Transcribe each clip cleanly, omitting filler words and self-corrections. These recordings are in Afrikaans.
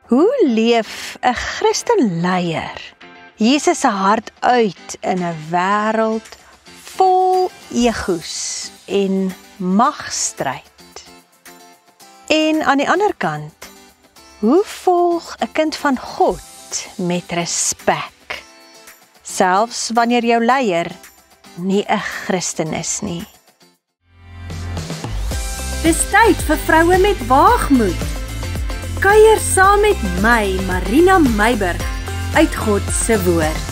Hoe leef 'n Christen leier Jesus se hart uit in 'n wêreld vol egos en magstryd? En aan die ander kant, hoe volg 'n kind van God met respek, selfs wanneer jou leier nie 'n Christen is nie? Dis tyd vir vroue met waagmoed. Kuier saam met my, Marina Meiburg, uit God se woord.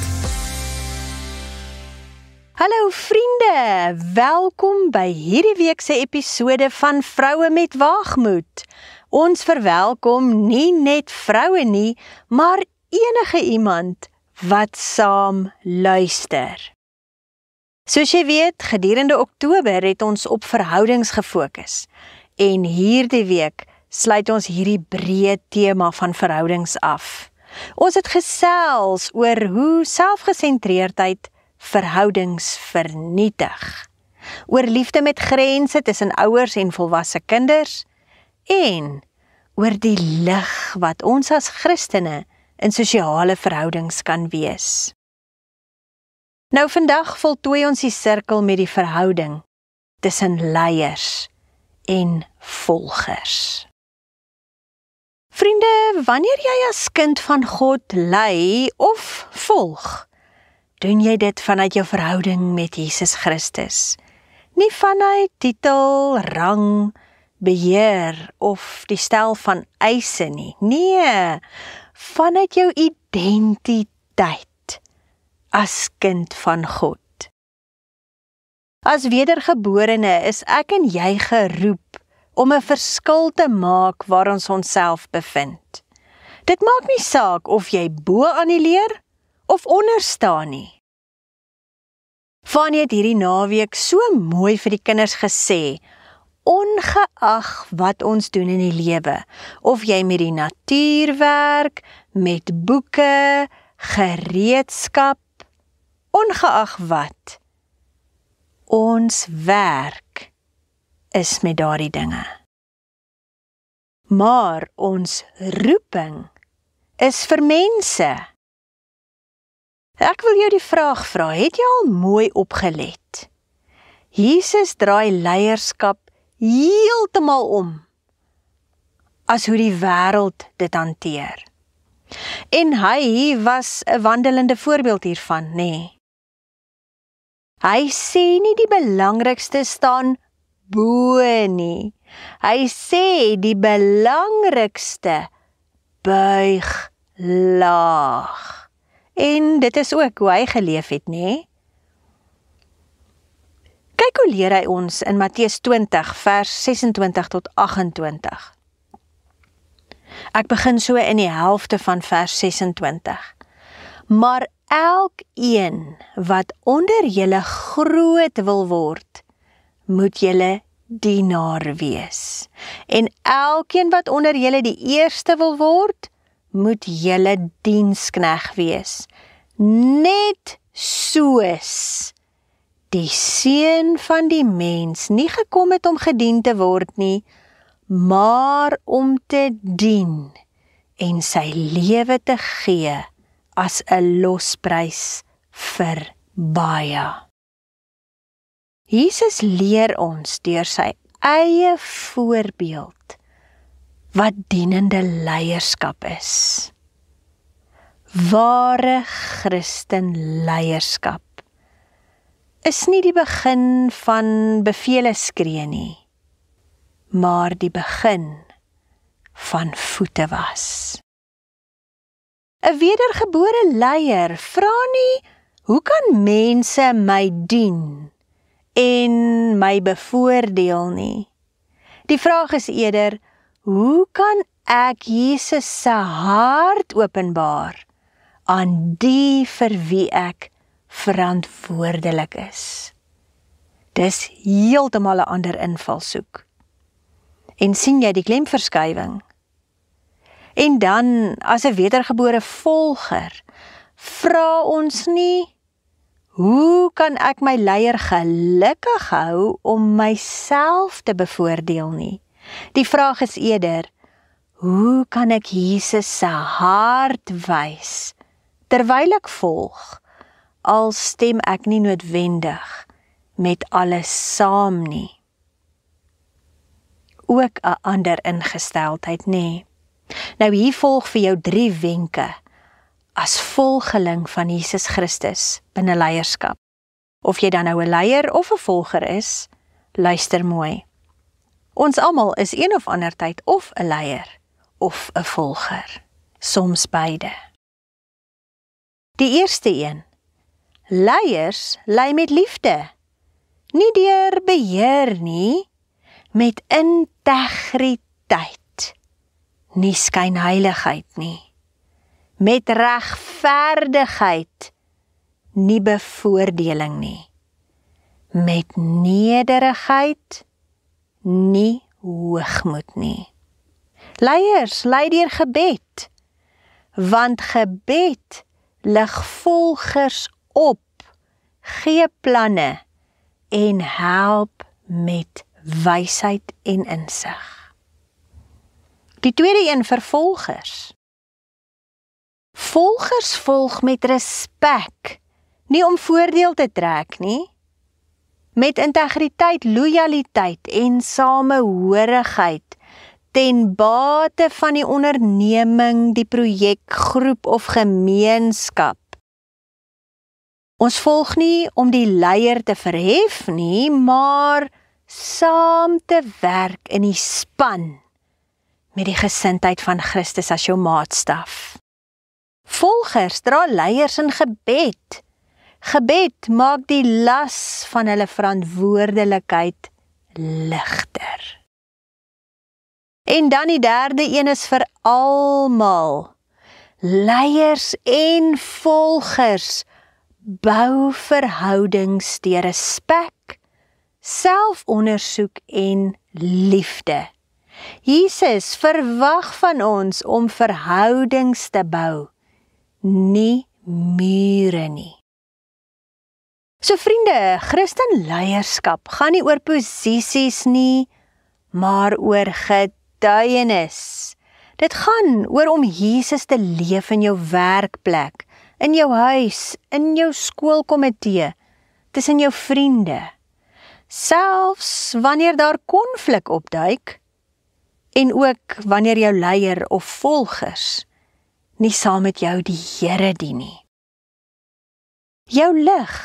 Hallo vriende, welkom by hierdie week se episode van Vroue met Waagmoed. Ons verwelkom nie net vroue nie, maar enige iemand wat saam luister. Soos jy weet, gedurende Oktober het ons op verhoudings gefokus. En hierdie week sluit ons hierdie breë tema van verhoudings af. Ons het gesels oor hoe selfgesentreerdheid verhoudings vernietig. Oor liefde met grense tussen ouers en volwasse kinders. En oor die lig wat ons as Christene in sosiale verhoudings kan wees. Nou vandag voltooi ons die sirkel met die verhouding tussen leiers en volgers. Vriende, wanneer jy as kind van God lei of volg, doen jy dit vanuit jou verhouding met Jesus Christus. Nie vanuit titel, rang, beheer of die stel van eise nie. Nee, vanuit jou identiteit as kind van God. As wedergeborene is ek en jy geroep om 'n verskil te maak waar ons onsself bevind. Dit maak nie saak of jy bo aan die leer of onder staan nie. Fanny het hierdie naweek so mooi vir die kinders gesê, ongeag wat ons doen in die lewe, of jy met die natuur werk, met boeke, gereedskap, ongeag wat, ons werk is met daardie dinge. Maar ons roeping is vir mense. Ek wil jou die vraag vra, het jy al mooi opgelet? Jesus draai leierskap heeltemal om, as hoe die wêreld dit hanteer. En hy was 'n wandelende voorbeeld hiervan, nê? Hy sê nie die belangrikste staan bo nie. Hy sê die belangrikste buig laag. En dit is ook hoe hy geleef het, nê? Kyk hoe leer hy ons in Matteus 20 vers 26 tot 28. Ek begin so in die helfte van vers 26. Maar elkeen wat onder julle groot wil word, moet julle dienaar wees. En elkeen wat onder julle die eerste wil word, moet julle dienskneg wees. Net soos die Seun van die mens nie gekom het om gedien te word nie, maar om te dien en sy lewe te gee as 'n losprys vir baie. Jesus leer ons deur sy eie voorbeeld wat dienende leierskap is. Ware Christen leierskap is nie die begin van bevele skree nie, maar die begin van voete was. 'n Wedergebore leier vra nie, hoe kan mense my dien en my bevoordeel nie? Die vraag is eerder, hoe kan ek Jesus se hart openbaar aan die vir wie ek verantwoordelik is? Dis heeltemal 'n ander invalshoek. En sien jy die klemverskywing? En dan, as 'n wedergebore volger, vra ons nie, hoe kan ek my leier gelukkig hou om myself te bevoordeel nie? Die vraag is eerder, Hoe kan ek Jesus se hart wys, terwyl ek volg, al stem ek nie noodwendig met alles saam nie? Ook 'n ander ingesteldheid, nê? Nou hier volg vir jou 3 wenke as volgeling van Jesus Christus binne leierskap. Of jy dan nou 'n leier of 'n volger is, luister mooi. Ons almal is een of ander tyd of 'n leier of 'n volger, soms beide. Die eerste een, leiers lei met liefde, nie deur beheer nie, met integriteit, nie skynheiligheid nie, met regverdigheid, nie bevoordeling nie, met nederigheid, nie hoogmoed nie. Leiers lei deur gebed, want gebed lig volgers op, gee planne en help met wysheid en insig. Die tweede een vir volgers. Volgers volg met respek, nie om voordeel te trek nie, met integriteit, loyaliteit en samehorigheid, ten bate van die onderneming, die projek, groep of gemeenskap. Ons volg nie om die leier te verhef nie, maar saam te werk in die span, met die gesindheid van Christus as jou maatstaf. Volgers dra leiers in gebed. Gebed maak die las van hulle verantwoordelikheid ligter. En dan die derde een is vir almal. Leiers en volgers bou verhoudings deur respek, selfondersoek en liefde. Jesus verwag van ons om verhoudings te bou, nie mure nie. So vriende, Christenleierskap gaan nie oor posisies nie, maar oor getuienis. Dit gaan oor om Jesus te leef in jou werkplek, in jou huis, in jou skoolkomitee, tussen jou vriende. Selfs wanneer daar konflik opduik, en ook wanneer jou leier of volgers nie saam met jou die Here dien nie. Jou lig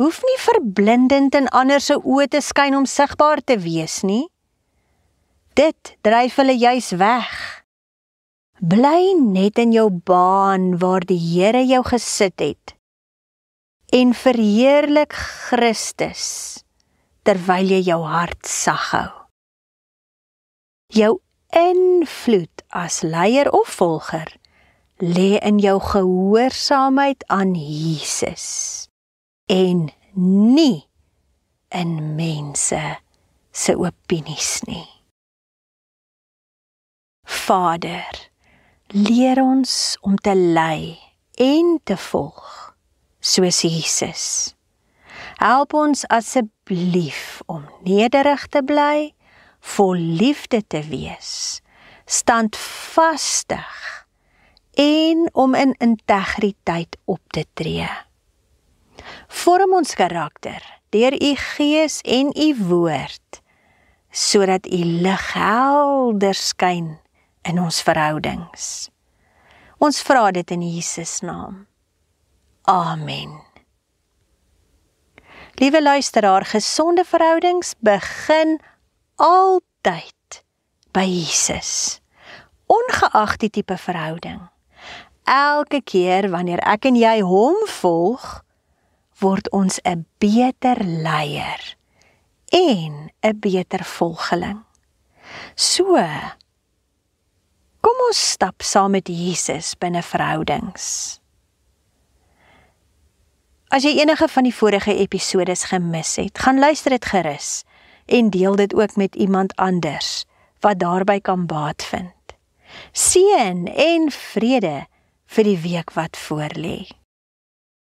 hoef nie verblindend in ander se oë te skyn om sigbaar te wees nie. Dit dryf hulle juis weg. Bly net in jou baan waar die Here jou gesit het en verheerlik Christus terwyl jy jou hart sag hou. Jou invloed as leier of volger lê in jou gehoorsaamheid aan Jesus en nie in mense se opinies nie. Vader, leer ons om te lei en te volg soos Jesus. Help ons asseblief om nederig te bly, vol liefde te wees, standvastig en om in integriteit op te tree. Vorm ons karakter deur u Gees en u woord, sodat u lig helder skyn in ons verhoudings. Ons vra dit in Jesus naam. Amen. Liewe luisteraar, gesonde verhoudings begin altyd by Jesus, ongeag die tipe verhouding. Elke keer wanneer ek en jy hom volg, word ons 'n beter leier en 'n beter volgeling. So, kom ons stap saam met Jesus binne verhoudings. As jy enige van die vorige episodes gemis het, gaan luister dit gerus en deel dit ook met iemand anders wat daarby kan baat vind. Seën en vrede vir die week wat voorlê.